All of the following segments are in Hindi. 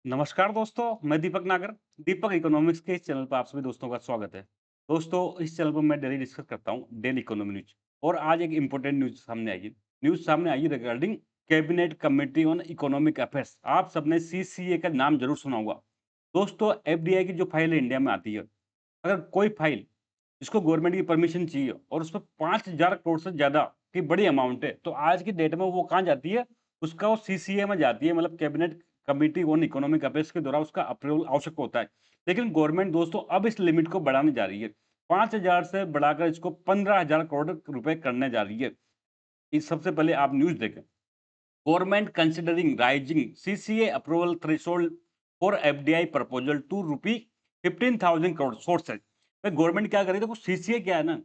नमस्कार दोस्तों, मैं दीपक नागर। दीपक इकोनॉमिक्स के इस चैनल पर आप सभी दोस्तों का स्वागत है। दोस्तों, इस चैनल पर मैं डेली डिस्कस करता हूँ डेली इकोनॉमी न्यूज। और आज एक इम्पोर्टेंट न्यूज सामने आई regarding cabinet committee on economic affairs. आप सबने सीसीए का नाम जरूर सुना होगा। दोस्तों, एफडीआई की जो फाइल इंडिया में आती है, अगर कोई फाइल जिसको गवर्नमेंट की परमिशन चाहिए और उसमें 5,000 करोड़ से ज्यादा की बड़ी अमाउंट है, तो आज की डेट में वो कहाँ जाती है? उसका वो सीसीए में जाती है, मतलब cabinet committee on economic affairs के द्वारा उसका अप्रूवल आवश्यक होता है। लेकिन गवर्नमेंट दोस्तों अब इस लिमिट को बढ़ाने जा रही है। 5,000 से बढ़ाकर इसको 15,000 करोड़ रुपए करने जा रही है। इस सबसे पहले आप न्यूज देखें। Government considering rising CCA approval threshold for FDI proposal to rupee 15,000 crore sources. भाई गवर्नमेंट क्या कर रही है? देखो, सीसीए क्या है ना,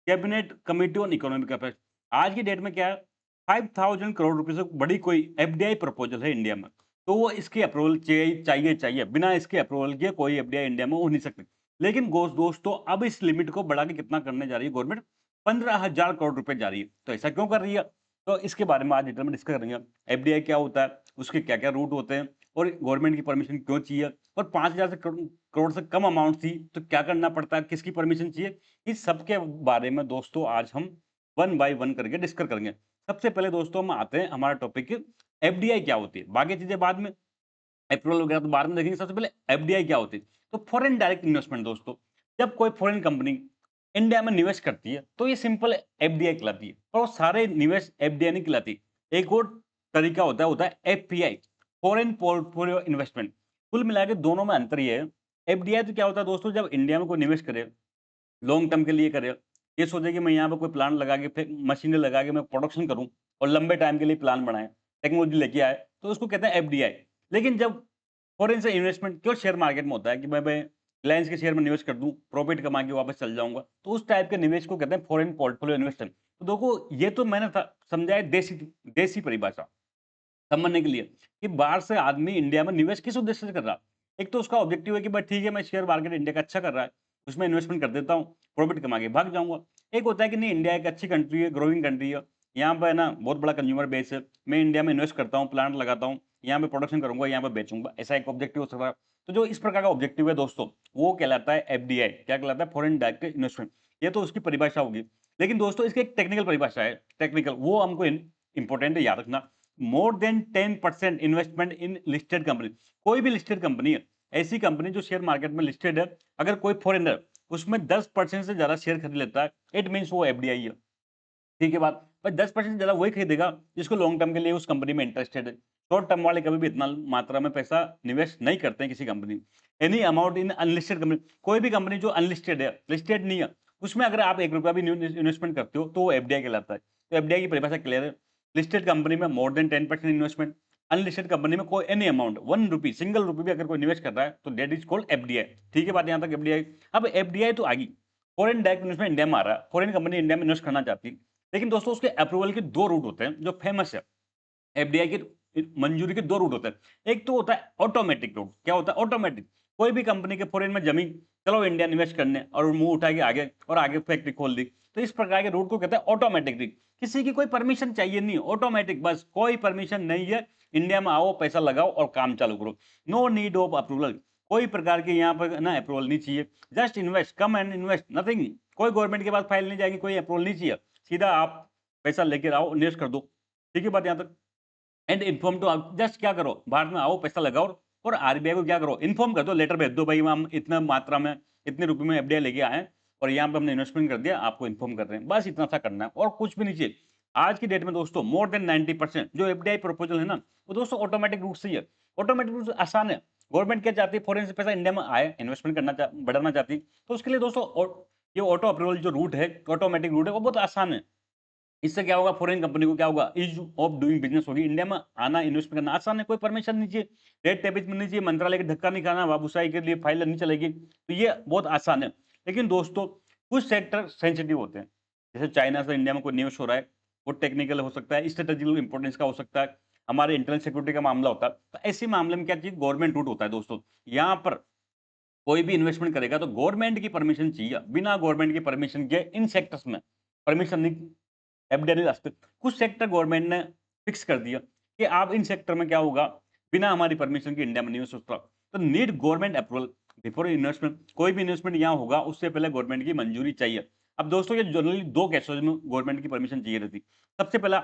cabinet committee on economic affairs. आज की डेट में क्या है? 5,000 करोड़ रुपए से बड़ी कोई एफडीआई प्रपोजल है इंडिया में, तो वो इसकी अप्रूवल चाहिए चाहिए चाहिए। बिना इसके अप्रूवल के कोई एफडीआई इंडिया में हो नहीं सकती। लेकिन दोस्तों अब इस लिमिट को बढ़ा के कितना करने जा रही है गवर्नमेंट? 15,000 करोड़ रुपए जा रही है। तो ऐसा क्यों कर रही है? तो इसके बारे में आज डिटेल में डिस्कस करेंगे। एफडीआई क्या होता है, उसके क्या-क्या रूट होते हैं और गवर्नमेंट की परमिशन क्यों चाहिए, और 5,000 से करोड़ करोड़ से कम अमाउंट थी तो क्या करना पड़ता है, किसकी परमिशन चाहिए, इस सब के बारे में दोस्तों आज हम वन बाय वन करके डिस्कस करेंगे। सबसे पहले दोस्तों हम आते हैं हमारा टॉपिक, एफडीआई क्या होती है? बाकी चीजें बाद में, अप्रूवल वगैरह तो बाद में देखेंगे। सबसे पहले एफडीआई क्या होती है? तो फॉरेन डायरेक्ट इन्वेस्टमेंट दोस्तों। जब कोई फॉरेन कंपनी इंडिया में निवेश करती है तो ये सिंपल एफडीआई कहलाती है, और वो सारे निवेश एफडीआई नहीं कहलाती। एक और तरीका होता है एफपीआई, फॉरेन पोर्टफोलियो इन्वेस्टमेंट। कुल मिला के दोनों में अंतर ये है। एफडीआई तो क्या होता है दोस्तों, जब इंडिया में कोई निवेश करे, लॉन्ग टर्म के लिए करे, ये सोचे कि मैं यहाँ पे कोई प्लांट लगा के फिर मशीनें लगा के मैं प्रोडक्शन करूँ और लंबे टाइम के लिए प्लान बनाए, टेक्नोलॉजी लेके आए, तो उसको कहते हैं एफडीआई। लेकिन जब फॉरेन से इन्वेस्टमेंट क्यों शेयर मार्केट में होता है कि मैं रिलायंस के शेयर में निवेश कर दूं, प्रॉफिट कमा के वापस चल जाऊंगा, तो उस टाइप के निवेश को कहते हैं फॉरेन पोर्टफोलियो इन्वेस्टमेंट। तो देखो, ये तो मैंने समझा है देसी देसी परिभाषा समझने के लिए कि बाहर से आदमी इंडिया में निवेश किस उद्देश्य से कर रहा है। एक तो उसका ऑब्जेक्टिव है कि भाई ठीक है, मैं शेयर मार्केट इंडिया का अच्छा कर रहा है, उसमें इन्वेस्टमेंट कर देता हूँ, प्रॉफिट कमा के भाग जाऊंगा। एक होता है कि नहीं, इंडिया एक अच्छी कंट्री है, ग्रोइंग कंट्री है, यहाँ पे ना बहुत बड़ा कंज्यूमर बेस है, मैं इंडिया में इन्वेस्ट करता हूँ, प्लांट लगाता हूँ, यहाँ पे प्रोडक्शन करूंगा, यहाँ पे बेचूंगा, ऐसा एक ऑब्जेक्टिव हो सकता है। तो जो इस प्रकार का ऑब्जेक्टिव है दोस्तों, वो कहलाता है एफडीआई। क्या कहलाता है? Foreign direct investment. ये तो उसकी परिभाषा होगी। लेकिन दोस्तों इसकी एक टेक्निकल परिभाषा है, टेक्निकल, वो हमको इंपॉर्टेंट है, याद रखना। मोर देन 10% इन्वेस्टमेंट इन लिस्टेड कंपनी। कोई भी लिस्टेड कंपनी है, ऐसी कंपनी जो शेयर मार्केट में लिस्टेड है, अगर कोई फॉरेनर उसमें 10% से ज्यादा शेयर खरीद लेता है, इट मीन्स वो एफडीआई है। ठीक है बात? पर 10% से ज्यादा वही खरीदेगा जिसको लॉन्ग टर्म के लिए उस कंपनी में इंटरेस्टेड है। शॉर्ट टर्म वाले कभी भी इतना मात्रा में पैसा निवेश नहीं करते हैं किसी कंपनी में। Any amount in unlisted company, कोई भी कंपनी जो अनलिस्टेड है, लिस्टेड नहीं है, उसमें अगर आप 1 रुपया भी इन्वेस्टमेंट करते हो तो वो एफडीआई कहलाता है। तो एफडीआई की परिभाषा क्लियर है। लिस्टेड कंपनी में more than 10% investment, unlisted company में कोई एनी अमाउंट 1 रुपी, सिंगल रुपी भी अगर कोई निवेश कर रहा है तो डेट इज कॉल्ड एफडीआई। ठीक है बात यहाँ तक एफडीआई। अब एफडीआई तो आ गई, फॉरेन डायरेक्ट इन्वेस्टमेंट इंडिया में आ रहा है, फॉरेन कंपनी इंडिया में इन्वेस्ट करना चाहती है। लेकिन दोस्तों उसके अप्रूवल के दो रूट होते हैं जो फेमस है। एफडीआई की मंजूरी के दो रूट होते हैं। एक तो होता है ऑटोमेटिक रूट। क्या होता है ऑटोमेटिक? कोई भी कंपनी के फॉरेन में जमीन, चलो इंडिया इन्वेस्ट करने, और मुंह उठा के आगे और आगे फैक्ट्री खोल दी, तो इस प्रकार के रूट को कहते हैं ऑटोमेटिक रूट। किसी की कोई परमिशन चाहिए नहीं, ऑटोमेटिक, बस कोई परमिशन नहीं है, इंडिया में आओ, पैसा लगाओ और काम चालू करो। नो नीड ऑफ अप्रूवल, कोई प्रकार की यहाँ पर ना अप्रूवल नहीं चाहिए। Just invest, come and invest, nothing. कोई गवर्नमेंट के पास फाइल नहीं जाएगी, कोई अप्रूवल नहीं चाहिए, सीधा आप पैसा लेकर आओ, इन्वेस्ट कर दो। ठीक है बात यहाँ तक? एंड इन्फॉर्म टू, जस्ट क्या करो, भारत में आओ, पैसा लगाओ, और आरबीआई को क्या करो, इन्फॉर्म कर दो, लेटर भेज दो, भाई हम इतना मात्रा में, इतने रुपए में एफडीआई लेके आए हैं और यहाँ पे हमने इन्वेस्टमेंट कर दिया, आपको इन्फॉर्म कर रहे हैं। बस इतना सा करना है और कुछ भी नहीं चाहिए। आज की डेट में दोस्तों मोर देन 90% जो एफडीआई प्रपोजल है ना, वो दोस्तों ऑटोमेटिक रूट से ही है। ऑटोमेटिक रूट से आसान है। गवर्नमेंट क्या चाहती है? फॉरेन से पैसा इंडिया में आए, इन्वेस्टमेंट बढ़ाना चाहती है, तो उसके लिए दोस्तों ये ऑटो अप्रूवल जो रूट है, ऑटोमेटिक रूट है, वो बहुत आसान है। इससे क्या होगा? फॉरेन कंपनी को क्या होगा? ईज़ ऑफ डूइंग बिज़नेस होगी। इंडिया में आना, इन्वेस्ट करना आसान है, कोई परमिशन नहीं चाहिए, रेड टेपेज में नहीं चाहिए, मंत्रालय का धक्का नहीं खाना, बाबूशाही के लिए फाइल नहीं चलेगी। तो ये बहुत आसान है। लेकिन दोस्तों कुछ सेक्टर सेंसिटिव होते हैं। जैसे चाइना से इंडिया में कोई निवेश हो रहा है, वो टेक्निकल हो सकता है, स्ट्रेटेजिकल इंपॉर्टेंस का हो सकता है, हमारे इंटरनल सिक्योरिटी का मामला होता है। तो ऐसे मामले में क्या चाहिए? गवर्नमेंट रूट होता है दोस्तों। यहाँ पर कोई भी इन्वेस्टमेंट करेगा तो गवर्नमेंट की परमिशन चाहिए। बिना गवर्नमेंट की परमिशन के इन सेक्टर्स में परमिशन नहीं, एफडीआई नहीं ला सकते। कुछ सेक्टर गवर्नमेंट ने फिक्स कर दिया कि आप इन सेक्टर में क्या होगा, बिना हमारी परमिशन के इंडिया में नहीं हो सकता। तो need government approval before investment. कोई भी इन्वेस्टमेंट यहाँ होगा उससे पहले गवर्नमेंट की मंजूरी चाहिए। अब दोस्तों ये जनरली 2 केसेस में गवर्नमेंट की परमिशन चाहिए रहती। सबसे पहला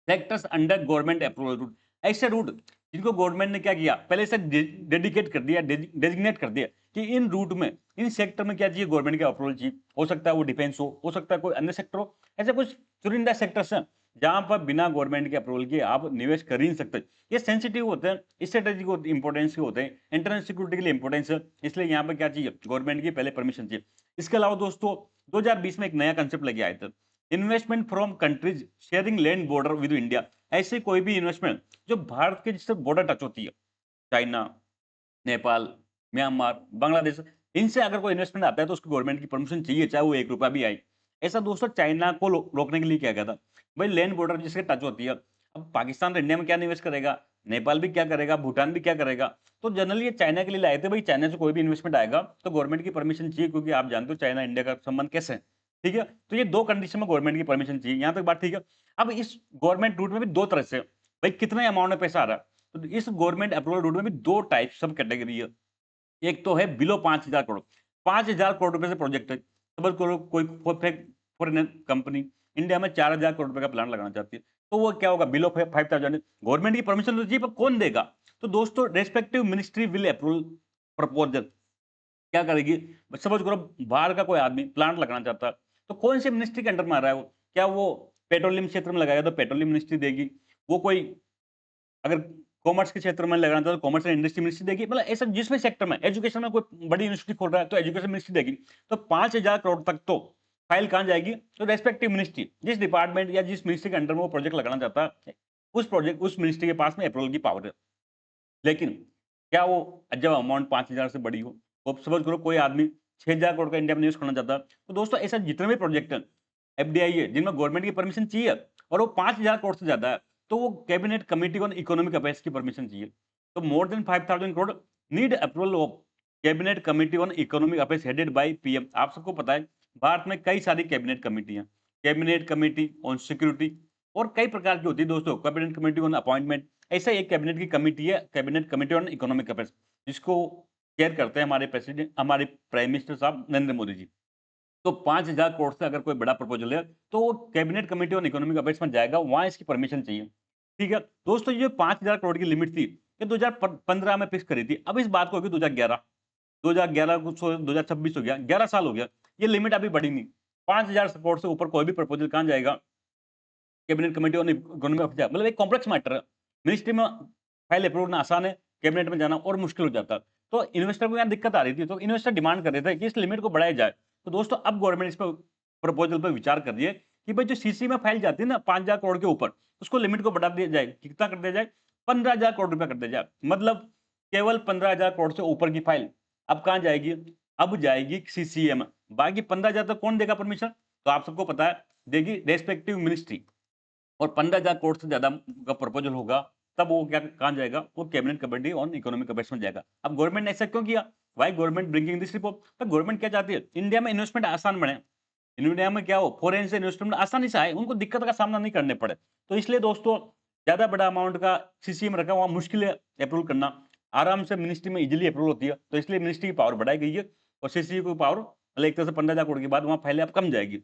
sectors under government approval route. ऐसे रूट जिनको गवर्नमेंट ने क्या किया, पहले से डेडिकेट कर दिया, डेजिग्नेट कर दिया कि इन रूट में, इन सेक्टर में क्या चाहिए, गवर्नमेंट का अप्रूवल चाहिए। हो सकता है वो डिफेंस हो सकता है कोई अन्य सेक्टर हो। ऐसे कुछ चुनिंदा सेक्टर्स हैं जहां पर बिना गवर्नमेंट के अप्रूवल के आप निवेश कर ही नहीं सकते। ये सेंसिटिव होते हैं, स्ट्रेटेजिक इंपॉर्टेंस के होते हैं, इंटरनेशनल सिक्योरिटी के लिए इंपॉर्टेंस है, इसलिए यहाँ पर क्या चाहिए, गवर्नमेंट की पहले परमिशन चाहिए। इसके अलावा दोस्तों 2020 में एक नया कंसेप्ट लेके आए थे, investment from countries sharing land border with India. ऐसे कोई भी इन्वेस्टमेंट जो भारत के जिससे बॉर्डर टच होती है, चाइना, नेपाल, म्यांमार, बांग्लादेश, इनसे अगर कोई इन्वेस्टमेंट आता है तो उसको गवर्नमेंट की परमिशन चाहिए, चाहे वो 1 रुपया भी आए। ऐसा दोस्तों चाइना को रोकने के लिए किया गया था। भाई लैंड बॉर्डर जिससे टच होती है, अब पाकिस्तान तो इंडिया में क्या निवेश करेगा, नेपाल भी क्या करेगा, भूटान भी क्या करेगा। तो जनरली ये चाइना के लिए लाए थे, भाई चाइना से कोई भी इन्वेस्टमेंट आएगा तो गवर्नमेंट की परमिशन चाहिए, क्योंकि आप जानते हो चाइना इंडिया का संबंध कैसे है। ठीक है, तो ये 2 कंडीशन में गवर्नमेंट की परमिशन चाहिए, यहाँ तक बात ठीक है। अब इस गवर्नमेंट रूट में भी 2 तरह से, भाई कितने अमाउंट में पैसा आ रहा है। तो इस गवर्नमेंट अप्रूवल रूट में भी 2 टाइप सब कैटेगरी है। एक तो है बिलो 5,000 करोड़। 5,000 करोड़ रुपए से प्रोजेक्ट है। सपोज करो कोई फॉरेन कंपनी इंडिया में 4,000 करोड़ रुपए का प्लांट लगाना चाहती है, तो वो क्या होगा, बिलो 5,000। गवर्नमेंट की परमिशन तो चाहिए, पर कौन देगा। तो दोस्तों respective ministry will approve proposal. क्या करेगी, सपोज करो बाहर का कोई आदमी प्लांट लगाना चाहता है, तो कौन से मिनिस्ट्री के अंडर में आ रहा है वो, क्या वो पेट्रोलियम क्षेत्र में लगाएगा तो पेट्रोलियम मिनिस्ट्री देगी, वो कोई अगर कॉमर्स के क्षेत्र में लगाना था तो कॉमर्स एंड इंडस्ट्री मिनिस्ट्री देगी। मतलब ऐसा जिसमें सेक्टर में, एजुकेशन में कोई बड़ी यूनिवर्सिटी खोल रहा है तो एजुकेशन मिनिस्ट्री देगी। तो 5,000 करोड़ तक तो फाइल कहां जाएगी, तो रेस्पेक्टिव मिनिस्ट्री, जिस डिपार्टमेंट या जिस मिनिस्ट्री के अंडर में वो प्रोजेक्ट लगाना चाहता है, उस प्रोजेक्ट उस मिनिस्ट्री के पास में अप्रूवल की पावर है। लेकिन क्या वो जब अमाउंट 5,000 से बड़ी हो, तो सपोज करो कोई आदमी 6,000 करोड़ का इंडिया में निवेश करना चाहता है, तो दोस्तों ऐसा जितने भी प्रोजेक्ट हैं, एफडीआई है, जिनमें गवर्नमेंट की परमिशन चाहिए और वो 5,000 करोड़ से ज्यादा है, तो वो cabinet committee on economic affairs की परमिशन चाहिए। तो more than 5,000 crore need approval of cabinet committee on economic affairs headed by PM. आप सबको पता है भारत में कई सारी कैबिनेट कमेटी हैं, कैबिनेट कमेटी ऑन सिक्योरिटी और कई प्रकार की होती है दोस्तों, कैबिनेट कमेटी ऑन अपॉइंटमेंट। ऐसा एक कैबिनेट की कमेटी है, cabinet committee on economic affairs, जिसको चेयर करते हैं हमारे प्रेसिडेंट, हमारे प्राइम मिनिस्टर साहब नरेंद्र मोदी जी। तो 5,000 करोड़ से अगर कोई बड़ा प्रपोजल है तो वो cabinet committee on economic affairs में जाएगा, वहां इसकी परमिशन चाहिए। ठीक है दोस्तों, ये 5,000 करोड़ की लिमिट थी, ये 2015 में फिक्स करी थी। अब इस बात को होगी 2011, 2011 कुछ 2026 हो गया, 11 साल हो गया, ये लिमिट अभी बढ़ी नहीं। 5,000 करोड़ से ऊपर कोई भी प्रपोजल कहां जाएगा, cabinet committee on economy of India. मतलब एक कॉम्प्लेक्स मैटर है, मिनिस्ट्री में फाइल अप्रूव करना आसान है, कैबिनेट में जाना और मुश्किल हो जाता है। तो इन्वेस्टर को यहाँ दिक्कत आ रही थी, तो इन्वेस्टर डिमांड कर रहे थे कि इस लिमिट को बढ़ाया जाए। तो दोस्तों अब गवर्नमेंट इस पर प्रपोजल पर विचार कर रही है कि भाई जो सीसी में फाइल जाती है ना 5,000 करोड़ के ऊपर, उसको लिमिट को बढ़ा दिया जाए। कितना कर दिया जाए, 15,000 करोड़ रुपया कर दिया जाए। मतलब केवल 15,000 करोड़ से ऊपर की फाइल अब कहाँ जाएगी, अब जाएगी सीसीए में। बाकी 15,000 तक कौन देगा परमिशन, तो आप सबको पता है देगी रेस्पेक्टिव मिनिस्ट्री। और 15,000 करोड़ से ज्यादा का प्रपोजल होगा तब वो क्या कहाँ जाएगा, वो cabinet committee on economic affairs में जाएगा। अब गवर्नमेंट ने ऐसा क्यों किया, why government bringing this report. तो गवर्नमेंट क्या चाहती है, इंडिया में इन्वेस्टमेंट आसान बने, इंडिया में क्या हो फॉरेन से इन्वेस्टमेंट आसानी से आए, उनको दिक्कत का सामना नहीं करने पड़े। तो इसलिए दोस्तों ज्यादा बड़ा अमाउंट का सीसी में रखा हुआ मुश्किल है अप्रूव करना, आराम से मिनिस्ट्री में इजिली अप्रूव होती है। तो इसलिए मिनिस्ट्री की पावर बढ़ाई गई है और सीसी की पावर मतलब एक तरह से 15,000 करोड़ के बाद वहां फाइलें अब कम जाएगी।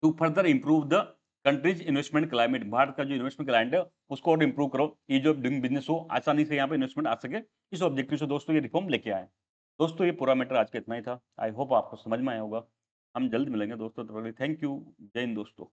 To further improve the country's investment climate, Bharat का जो इन्वेस्टमेंट क्लाइमेट है उसको और इंप्रूव करो, ईज ऑफ डूइंग बिजनेस हो, आसानी से यहाँ पे इन्वेस्टमेंट आ सके। इस ऑब्जेक्टिव से दोस्तों ये रिफॉर्म लेके आए। दोस्तों ये पूरा मैटर आज का इतना ही था, आई होप आपको समझ में आया होगा। हम जल्द मिलेंगे दोस्तों, तो थैंक यू, जय हिंद दोस्तों।